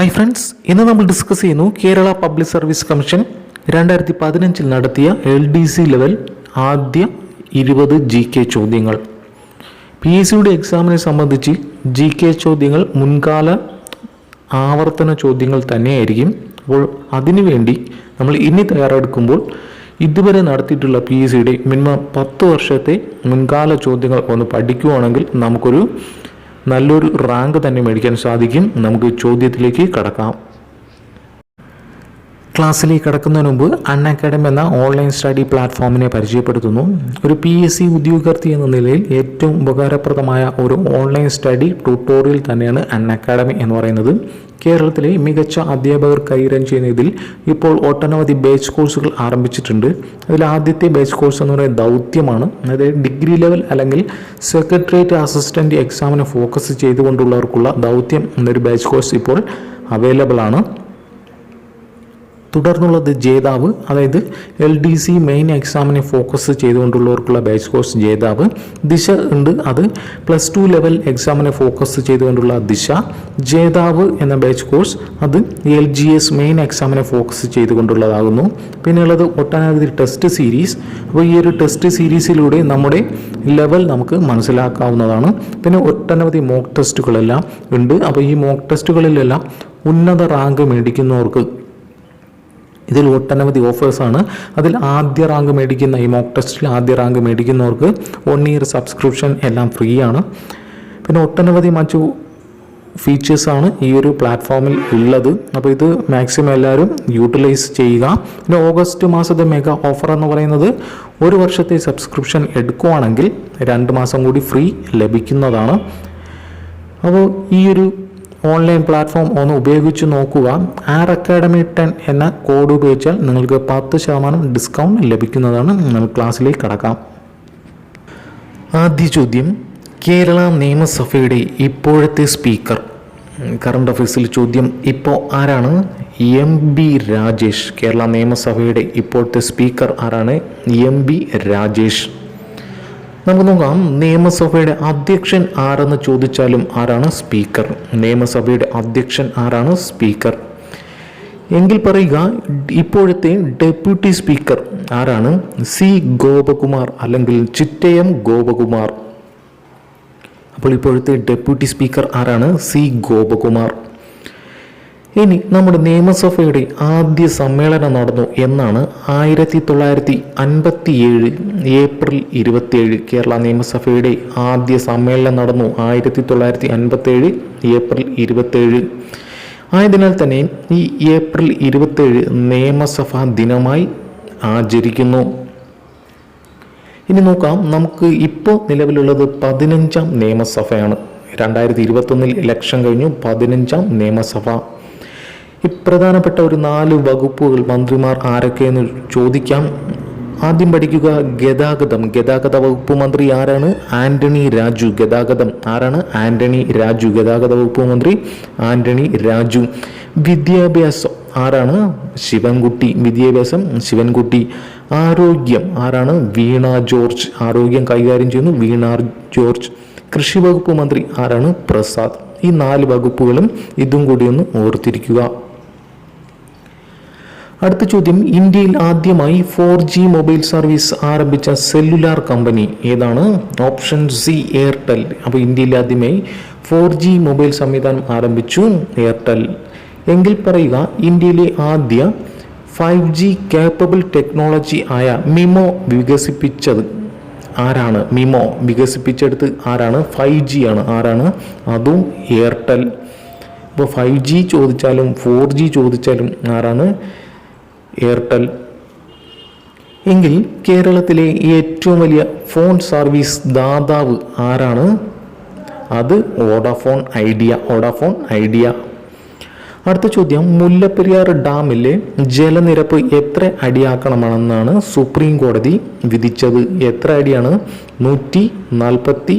Hi friends, ഇന്ന് നമ്മൾ discuss ചെയ്യുന്നു കേരള പബ്ലിക് സർവീസ് കമ്മീഷൻ 2015 നടത്തിയ LDC ലെവൽ ആദ്യ 20 GK ചോദ്യങ്ങൾ. PSCയുടെ എക്സാമിനെ സംബന്ധിച്ച് GK ചോദ്യങ്ങൾ മുൻകാല ആവർത്തന ചോദ്യങ്ങൾ തന്നെയായിരിക്കും. അപ്പോൾ അതിനുവേണ്ടി നമ്മൾ ഇനി തയ്യാറെടുക്കുമ്പോൾ ഇതുവരെ നടത്തിയിട്ടുള്ള PSCയുടെ മിനിമം 10 വർഷത്തെ മുൻകാല ചോദ്യങ്ങൾ ഒന്ന് പഠിക്കുകയാണെങ്കിൽ നമുക്കൊരു നല്ലൊരു റാങ്ക് തന്നെ മേടിക്കാൻ സാധിക്കും. നമുക്ക് ചോദ്യത്തിലേക്ക് കടക്കാം. ക്ലാസ്സിലേക്ക് കടക്കുന്നതിന് മുമ്പ് അൺഅക്കാഡമി എന്ന ഓൺലൈൻ സ്റ്റഡി പ്ലാറ്റ്ഫോമിനെ പരിചയപ്പെടുത്തുന്നു. ഒരു PSC ഉദ്യോഗാർത്ഥി എന്ന നിലയിൽ ഏറ്റവും ഉപകാരപ്രദമായ ഒരു ഓൺലൈൻ സ്റ്റഡി ട്യൂട്ടോറിയൽ തന്നെയാണ് അൺഅക്കാഡമി എന്ന് പറയുന്നത്. കേരളത്തിലെ മികച്ച അധ്യാപകർ കൈകാര്യം ചെയ്യുന്ന ഇതിൽ ഇപ്പോൾ ഒട്ടനവധി ബാച്ച് കോഴ്സുകൾ ആരംഭിച്ചിട്ടുണ്ട്. അതിൽ ആദ്യത്തെ ബാച്ച് കോഴ്സ് എന്ന് പറയുന്നത് ദൗത്യമാണ്. അതായത് ഡിഗ്രി ലെവൽ അല്ലെങ്കിൽ സെക്രട്ടേറിയറ്റ് അസിസ്റ്റന്റ് എക്സാമിന് ഫോക്കസ് ചെയ്തുകൊണ്ടുള്ളവർക്കുള്ള ദൗത്യം എന്നൊരു ബാച്ച് കോഴ്സ് ഇപ്പോൾ അവൈലബിൾ ആണ്. തുടർന്നുള്ളത് ജേതാവ്, അതായത് LDC മെയിൻ എക്സാമിനെ ഫോക്കസ് ചെയ്തുകൊണ്ടുള്ളവർക്കുള്ള ബാച്ച് കോഴ്സ് ജേതാവ്. ദിശ ഉണ്ട്, അത് +2 ലെവൽ എക്സാമിനെ ഫോക്കസ് ചെയ്തുകൊണ്ടുള്ള ദിശ. ജേതാവ് എന്ന ബാച്ച് കോഴ്സ് അത് LGS മെയിൻ എക്സാമിനെ ഫോക്കസ് ചെയ്തുകൊണ്ടുള്ളതാകുന്നു. പിന്നെയുള്ളത് ഒട്ടനവധി ടെസ്റ്റ് സീരീസ്. അപ്പോൾ ഈ ഒരു ടെസ്റ്റ് സീരീസിലൂടെ നമ്മുടെ ലെവൽ നമുക്ക് മനസ്സിലാക്കാവുന്നതാണ്. പിന്നെ ഒട്ടനവധി മോക്ക് ടെസ്റ്റുകളെല്ലാം ഉണ്ട്. അപ്പോൾ ഈ മോക്ക് ടെസ്റ്റുകളിലെല്ലാം ഉന്നത റാങ്ക് മേടിക്കുന്നവർക്ക് ഇതിൽ ഒട്ടനവധി ഓഫേഴ്സാണ്. അതിൽ ആദ്യ റാങ്ക് മേടിക്കുന്ന ഈ മോക്ക് ടെസ്റ്റിൽ ആദ്യ റാങ്ക് മേടിക്കുന്നവർക്ക് 1 ഇയർ സബ്സ്ക്രിപ്ഷൻ എല്ലാം ഫ്രീ ആണ്. പിന്നെ ഒട്ടനവധി മറ്റു ഫീച്ചേഴ്സാണ് ഈ ഒരു പ്ലാറ്റ്ഫോമിൽ ഉള്ളത്. അപ്പോൾ ഇത് മാക്സിമം എല്ലാവരും യൂട്ടിലൈസ് ചെയ്യുക. പിന്നെ ഓഗസ്റ്റ് മാസത്തെ മെഗാ ഓഫർ എന്ന് പറയുന്നത് 1 വർഷത്തെ സബ്സ്ക്രിപ്ഷൻ എടുക്കുകയാണെങ്കിൽ 2 മാസം കൂടി ഫ്രീ ലഭിക്കുന്നതാണ്. അപ്പോൾ ഈ ഒരു ഓൺലൈൻ പ്ലാറ്റ്ഫോം ഒന്ന് ഉപയോഗിച്ച് നോക്കുക. അക്കാഡമി 10 എന്ന കോഡ് ഉപയോഗിച്ചാൽ നിങ്ങൾക്ക് 10% ഡിസ്കൗണ്ട് ലഭിക്കുന്നതാണ്. നമുക്ക് ക്ലാസ്സിലേക്ക് കടക്കാം. ആദ്യ ചോദ്യം, കേരള നിയമസഭയുടെ ഇപ്പോഴത്തെ സ്പീക്കർ. കറണ്ട് അഫയേഴ്സിൽ ചോദ്യം ഇപ്പോൾ ആരാണ്? MB രാജേഷ്. കേരള നിയമസഭയുടെ ഇപ്പോഴത്തെ സ്പീക്കർ ആരാണ്? MB രാജേഷ്. നമുക്ക് നോക്കാം, നിയമസഭയുടെ അധ്യക്ഷൻ ആരെന്ന് ചോദിച്ചാലും ആരാണ് സ്പീക്കർ? നിയമസഭയുടെ അധ്യക്ഷൻ ആരാണ്? സ്പീക്കർ. എങ്കിൽ പറയുക ഇപ്പോഴത്തെ ഡെപ്യൂട്ടി സ്പീക്കർ ആരാണ്? C ഗോപകുമാർ അല്ലെങ്കിൽ ചിറ്റയം ഗോപകുമാർ. അപ്പോൾ ഇപ്പോഴത്തെ ഡെപ്യൂട്ടി സ്പീക്കർ ആരാണ്? C ഗോപകുമാർ. ഇനി നമ്മുടെ നിയമസഭയുടെ ആദ്യ സമ്മേളനം നടന്നു എന്നാണ്? 1957 ഏപ്രിൽ 27. കേരള നിയമസഭയുടെ ആദ്യ സമ്മേളനം നടന്നു 1957 ഏപ്രിൽ 27. ആയതിനാൽ തന്നെ ഈ ഏപ്രിൽ 27 നിയമസഭാ ദിനമായി ആചരിക്കുന്നു. ഇനി നോക്കാം, നമുക്ക് ഇപ്പോൾ നിലവിലുള്ളത് 15ാം നിയമസഭയാണ്. 2021 ഇലക്ഷൻ കഴിഞ്ഞു, 15ാം നിയമസഭ. ഈ പ്രധാനപ്പെട്ട ഒരു 4 വകുപ്പുകൾ മന്ത്രിമാർ ആരൊക്കെയെന്ന് ചോദിക്കാം. ആദ്യം പഠിക്കുക ഗതാഗതം. ഗതാഗത വകുപ്പ് മന്ത്രി ആരാണ്? ആന്റണി രാജു. ഗതാഗതം ആരാണ്? ആന്റണി രാജു. ഗതാഗത വകുപ്പ് മന്ത്രി ആന്റണി രാജു. വിദ്യാഭ്യാസം ആരാണ്? ശിവൻകുട്ടി. വിദ്യാഭ്യാസം ശിവൻകുട്ടി. ആരോഗ്യം ആരാണ്? വീണ ജോർജ്. ആരോഗ്യം കൈകാര്യം ചെയ്യുന്നു വീണ ജോർജ്. കൃഷി വകുപ്പ് മന്ത്രി ആരാണ്? പ്രസാദ്. ഈ 4 വകുപ്പുകളും ഇതും കൂടി ഒന്ന് ഓർത്തിരിക്കുക. അടുത്ത ചോദ്യം, ഇന്ത്യയിൽ ആദ്യമായി 4G മൊബൈൽ സർവീസ് ആരംഭിച്ച സെല്ലുലാർ കമ്പനി ഏതാണ്? Option C Airtel. അപ്പോൾ ഇന്ത്യയിൽ ആദ്യമായി 4G മൊബൈൽ സംവിധാനം ആരംഭിച്ചു എയർടെൽ. എങ്കിൽ പറയുക ഇന്ത്യയിലെ ആദ്യ 5G കേപ്പബിൾ ടെക്നോളജി ആയ മിമോ വികസിപ്പിച്ചത് ആരാണ്? മിമോ വികസിപ്പിച്ചെടുത്ത് ആരാണ്? 5G ആണ്. ആരാണ്? അതും എയർടെൽ. ഇപ്പോൾ 5G ചോദിച്ചാലും 4G ചോദിച്ചാലും ആരാണ്? എയർടെൽ. എങ്കിൽ കേരളത്തിലെ ഏറ്റവും വലിയ ഫോൺ സർവീസ് ദാതാവ് ആരാണ്? അത് വോഡാഫോൺ ഐഡിയ. Vodafone idea. അടുത്ത ചോദ്യം, മുല്ലപ്പെരിയാർ ഡാമിലെ ജലനിരപ്പ് എത്ര അടിയാക്കണമെന്നാണ് സുപ്രീം കോടതി വിധിച്ചത്? എത്ര അടിയാണ്? 142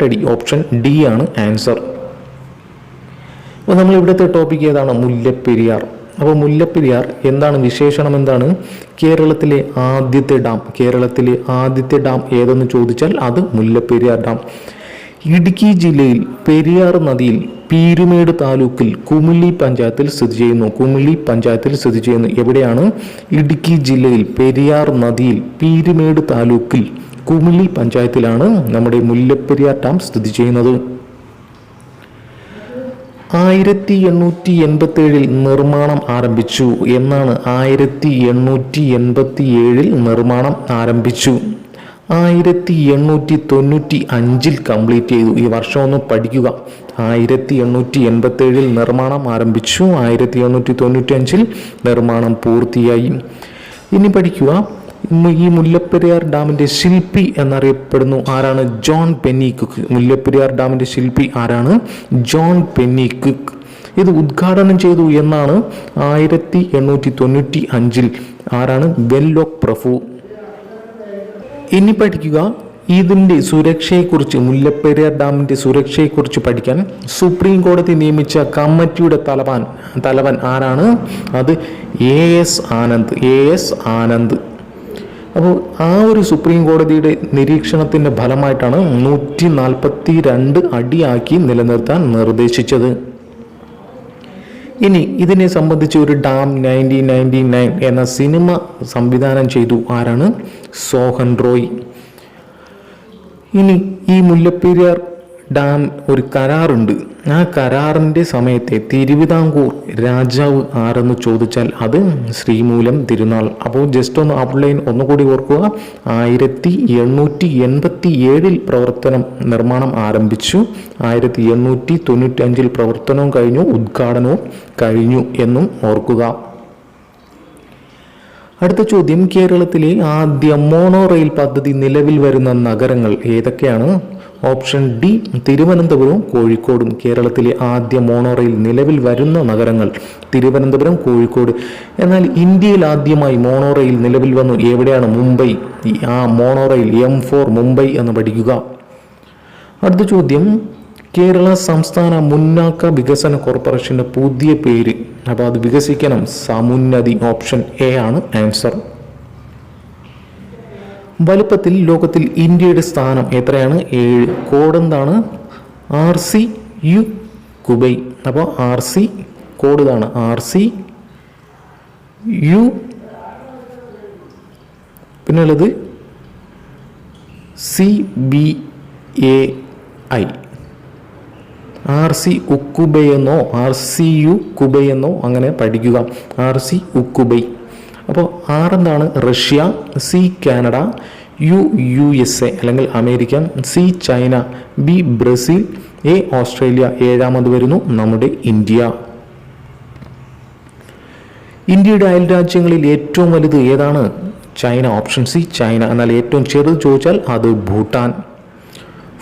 അടി. ഓപ്ഷൻ D ആണ് ആൻസർ. അപ്പോൾ നമ്മൾ ഇവിടുത്തെ ടോപ്പിക് ഏതാണ്? മുല്ലപ്പെരിയാർ. അപ്പോൾ മുല്ലപ്പെരിയാർ എന്താണ് വിശേഷണം? എന്താണ്? കേരളത്തിലെ ആദ്യത്തെ ഡാം. കേരളത്തിലെ ആദ്യത്തെ ഡാം ഏതെന്ന് ചോദിച്ചാൽ അത് മുല്ലപ്പെരിയാർ ഡാം. ഇടുക്കി ജില്ലയിൽ പെരിയാർ നദിയിൽ പീരുമേട് താലൂക്കിൽ കുമിളി പഞ്ചായത്തിൽ സ്ഥിതി ചെയ്യുന്നു. കുമിളി പഞ്ചായത്തിൽ സ്ഥിതി ചെയ്യുന്നു. എവിടെയാണ്? ഇടുക്കി ജില്ലയിൽ പെരിയാർ നദിയിൽ പീരുമേട് താലൂക്കിൽ കുമിളി പഞ്ചായത്തിലാണ് നമ്മുടെ മുല്ലപ്പെരിയാർ ഡാം സ്ഥിതി ചെയ്യുന്നത്. 1887 നിർമ്മാണം ആരംഭിച്ചു എന്നാണ്. 1887 നിർമ്മാണം ആരംഭിച്ചു. 1895 കംപ്ലീറ്റ് ചെയ്തു. ഈ വർഷം ഒന്ന് പഠിക്കുക. 1887 നിർമ്മാണം ആരംഭിച്ചു, 1895 നിർമ്മാണം പൂർത്തിയായി. ഇനി പഠിക്കുക, ഈ മുല്ലപ്പെരിയാർ ഡാമിൻ്റെ ശില്പി എന്നറിയപ്പെടുന്നു ആരാണ്? ജോൺ പെന്നിക്വിക്ക്. മുല്ലപ്പെരിയാർ ഡാമിൻ്റെ ശില്പി ആരാണ്? ജോൺ പെന്നിക്വിക്ക്. ഇത് ഉദ്ഘാടനം ചെയ്തു എന്നാണ്. 1895 ആരാണ്? വെൻലോക്ക് പ്രഭു. ഇനി പഠിക്കുക, ഇതിൻ്റെ സുരക്ഷയെക്കുറിച്ച്, മുല്ലപ്പെരിയാർ ഡാമിൻ്റെ സുരക്ഷയെക്കുറിച്ച് പഠിക്കാൻ സുപ്രീം കോടതി നിയമിച്ച കമ്മിറ്റിയുടെ തലവൻ ആരാണ്? അത് AS ആനന്ദ്. അപ്പോൾ ആ ഒരു സുപ്രീം കോടതിയുടെ നിരീക്ഷണത്തിൻ്റെ ഫലമായിട്ടാണ് 142 അടിയാക്കി നിലനിർത്താൻ നിർദ്ദേശിച്ചത്. ഇനി ഇതിനെ സംബന്ധിച്ച് ഒരു ഡാം 1999 എന്ന സിനിമ സംവിധാനം ചെയ്തു ആരാണ്? സോഹൻ റോയ്. ഇനി ഈ മുല്ലപ്പെരിയാർ ഡാം ഒരു കരാറുണ്ട്. ആ കരാറിൻ്റെ സമയത്തെ തിരുവിതാംകൂർ രാജാവ് ആരെന്ന് ചോദിച്ചാൽ അത് ശ്രീമൂലം തിരുനാൾ. അപ്പോൾ ജസ്റ്റ് ഒന്ന് ഔട്ട്ലൈൻ ഒന്നുകൂടി ഓർക്കുക. 1887 നിർമ്മാണം ആരംഭിച്ചു, 1895 പ്രവർത്തനവും കഴിഞ്ഞു, ഉദ്ഘാടനവും കഴിഞ്ഞു എന്നും ഓർക്കുക. അടുത്ത ചോദ്യം, കേരളത്തിലെ ആദ്യ മോണോറെയിൽ പദ്ധതി നിലവിൽ വരുന്ന നഗരങ്ങൾ ഏതൊക്കെയാണ്? ഓപ്ഷൻ ഡി തിരുവനന്തപുരവും കോഴിക്കോടും. കേരളത്തിലെ ആദ്യ മോണോറെയിൽ നിലവിൽ വരുന്ന നഗരങ്ങൾ തിരുവനന്തപുരം, കോഴിക്കോട്. എന്നാൽ ഇന്ത്യയിൽ ആദ്യമായി മോണോറെയിൽ നിലവിൽ വന്നു എവിടെയാണ്? മുംബൈ. ആ മോണോറെയിൽ M4 മുംബൈ എന്ന് പഠിക്കുക. അടുത്ത ചോദ്യം, കേരള സംസ്ഥാന മുന്നാക്ക വികസന കോർപ്പറേഷൻ്റെ പുതിയ പേര്. അപ്പോൾ അത് വികസിക്കണം, സമുന്നതി. ഓപ്ഷൻ എ ആണ് ആൻസർ. വലുപ്പത്തിൽ ലോകത്തിൽ ഇന്ത്യയുടെ സ്ഥാനം എത്രയാണ്? 7. കോഡ് എന്താണ്? RCU കുബൈ. അപ്പോൾ RC കോഡ് ഇതാണ്, RCU. പിന്നെ ഉള്ളത് CBAI. RC ഉക്കുബൈ എന്നോ RCU കുബൈ എന്നോ അങ്ങനെ പഠിക്കുക. RC ഉക്കുബൈ. അപ്പോൾ R എന്താണ്? Russia, C Canada, U USA അല്ലെങ്കിൽ America, C China, B Brazil, A Australia. 7ാമത് വരുന്നു നമ്മുടെ ഇന്ത്യ. ഇന്ത്യയുടെ അയൽ രാജ്യങ്ങളിൽ ഏറ്റവും വലുത് ഏതാണ്? ചൈന. Option C China. എന്നാൽ ഏറ്റവും ചെറുത് ചോദിച്ചാൽ അത് ഭൂട്ടാൻ.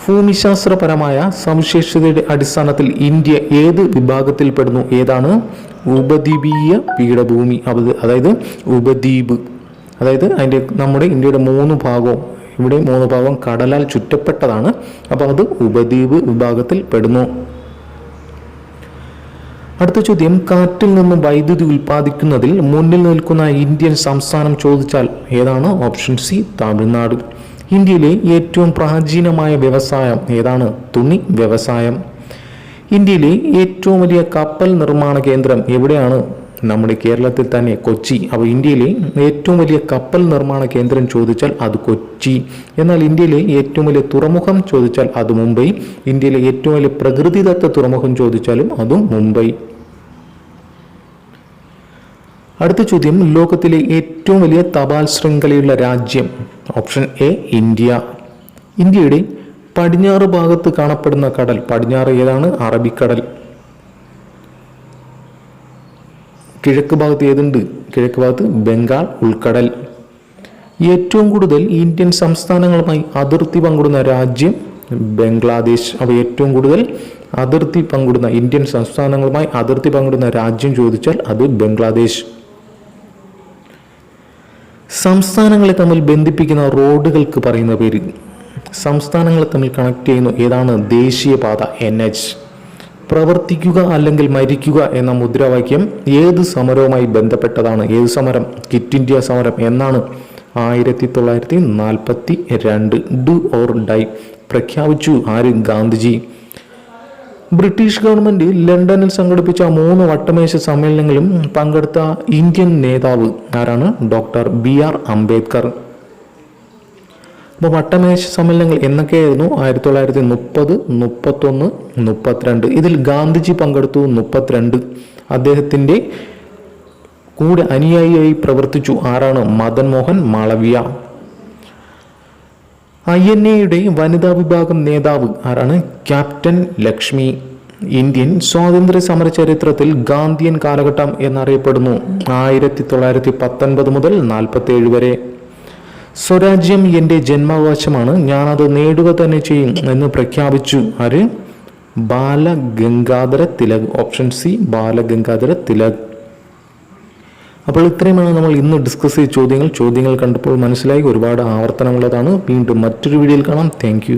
ഭൂമിശാസ്ത്രപരമായ സവിശേഷതയുടെ അടിസ്ഥാനത്തിൽ ഇന്ത്യ ഏത് വിഭാഗത്തിൽപ്പെടുന്നു? ഏതാണ്? ഉപദ്വീപീയ പീഠഭൂമി. അതായത് ഉപദ്വീപ്. അതായത് നമ്മുടെ ഇന്ത്യയുടെ 3 ഭാഗവും, ഇവിടെ 3 ഭാഗം കടലാൽ ചുറ്റപ്പെട്ടതാണ്. അപ്പോൾ അത് ഉപദ്വീപ് വിഭാഗത്തിൽ പെടുന്നു. അടുത്ത ചോദ്യം, കാറ്റിൽ നിന്നും വൈദ്യുതി ഉൽപ്പാദിക്കുന്നതിൽ മുന്നിൽ നിൽക്കുന്ന ഇന്ത്യൻ സംസ്ഥാനം ചോദിച്ചാൽ ഏതാണ്? Option C Tamil Nadu. ഇന്ത്യയിലെ ഏറ്റവും പ്രാചീനമായ വ്യവസായം ഏതാണ്? തുണി വ്യവസായം. ഇന്ത്യയിലെ ഏറ്റവും വലിയ കപ്പൽ നിർമ്മാണ കേന്ദ്രം എവിടെയാണ്? നമ്മുടെ കേരളത്തിൽ തന്നെ, കൊച്ചി. അപ്പോൾ ഇന്ത്യയിലെ ഏറ്റവും വലിയ കപ്പൽ നിർമ്മാണ കേന്ദ്രം ചോദിച്ചാൽ അത് കൊച്ചി. എന്നാൽ ഇന്ത്യയിലെ ഏറ്റവും വലിയ തുറമുഖം ചോദിച്ചാൽ അത് മുംബൈ. ഇന്ത്യയിലെ ഏറ്റവും വലിയ പ്രകൃതിദത്ത തുറമുഖം ചോദിച്ചാലും അതും മുംബൈ. അടുത്ത ചോദ്യം, ലോകത്തിലെ ഏറ്റവും വലിയ തപാൽ ശൃംഖലയുള്ള രാജ്യം? Option A India. ഇന്ത്യയുടെ പടിഞ്ഞാറ് ഭാഗത്ത് കാണപ്പെടുന്ന കടൽ, പടിഞ്ഞാറ് ഏതാണ്? അറബിക്കടൽ. കിഴക്ക് ഭാഗത്ത് ഏതുണ്ട്? കിഴക്ക് ഭാഗത്ത് ബംഗാൾ ഉൾക്കടൽ. ഏറ്റവും കൂടുതൽ ഇന്ത്യൻ സംസ്ഥാനങ്ങളുമായി അതിർത്തി പങ്കിടുന്ന രാജ്യം ബംഗ്ലാദേശ്. അപ്പോൾ ഏറ്റവും കൂടുതൽ അതിർത്തി പങ്കിടുന്ന, ഇന്ത്യൻ സംസ്ഥാനങ്ങളുമായി അതിർത്തി പങ്കിടുന്ന രാജ്യം ചോദിച്ചാൽ അത് ബംഗ്ലാദേശ്. സംസ്ഥാനങ്ങളെ തമ്മിൽ ബന്ധിപ്പിക്കുന്ന റോഡുകൾക്ക് പറയുന്ന പേര്? സംസ്ഥാനങ്ങളെ തമ്മിൽ കണക്ട് ചെയ്യുന്ന ഏതാണ്? ദേശീയപാത, NH. പ്രവർത്തിക്കുക അല്ലെങ്കിൽ മരിക്കുക എന്ന മുദ്രാവാക്യം ഏത് സമരവുമായി ബന്ധപ്പെട്ടതാണ്? ഏത് സമരം? ക്വിറ്റ് ഇന്ത്യ സമരം. എന്നാണ്? 1942. Do or die. പ്രഖ്യാപിച്ചു. ആര്? ഗാന്ധിജി. ബ്രിട്ടീഷ് ഗവൺമെന്റ് ലണ്ടനിൽ സംഘടിപ്പിച്ച 3 വട്ടമേശ സമ്മേളനങ്ങളിലും പങ്കെടുത്ത ഇന്ത്യൻ നേതാവ് ആരാണ്? Doctor BR Ambedkar. അപ്പോൾ വട്ടമേശ സമ്മേളനങ്ങൾ എന്നൊക്കെയായിരുന്നു? 1930, 31, 32. ഇതിൽ ഗാന്ധിജി പങ്കെടുത്തു 32. അദ്ദേഹത്തിൻ്റെ കൂടെ അനുയായിയായി പ്രവർത്തിച്ചു ആരാണ്? മദൻ മോഹൻ മാളവ്യ. INA-യുടെ വനിതാ വിഭാഗം നേതാവ് ആരാണ്? ക്യാപ്റ്റൻ ലക്ഷ്മി. ഇന്ത്യൻ സ്വാതന്ത്ര്യ സമര ചരിത്രത്തിൽ ഗാന്ധിയൻ കാലഘട്ടം എന്നറിയപ്പെടുന്നു 1919 മുതൽ 47 വരെ. സ്വരാജ്യം എൻ്റെ ജന്മാവകാശമാണ്, ഞാനത് നേടുക തന്നെ ചെയ്യും എന്ന് പ്രഖ്യാപിച്ചു ആര്? ബാലഗംഗാധര തിലക്. Option C Balagangadhara Tilak. അപ്പോൾ ഇത്രയുമാണ് നമ്മൾ ഇന്ന് ഡിസ്കസ് ചെയ്ത ചോദ്യങ്ങൾ കണ്ടപ്പോൾ മനസ്സിലായി. ഒരുപാട് ആവർത്തനമുള്ളതാണ്. വീണ്ടും മറ്റൊരു വീഡിയോയിൽ കാണാം. Thank you.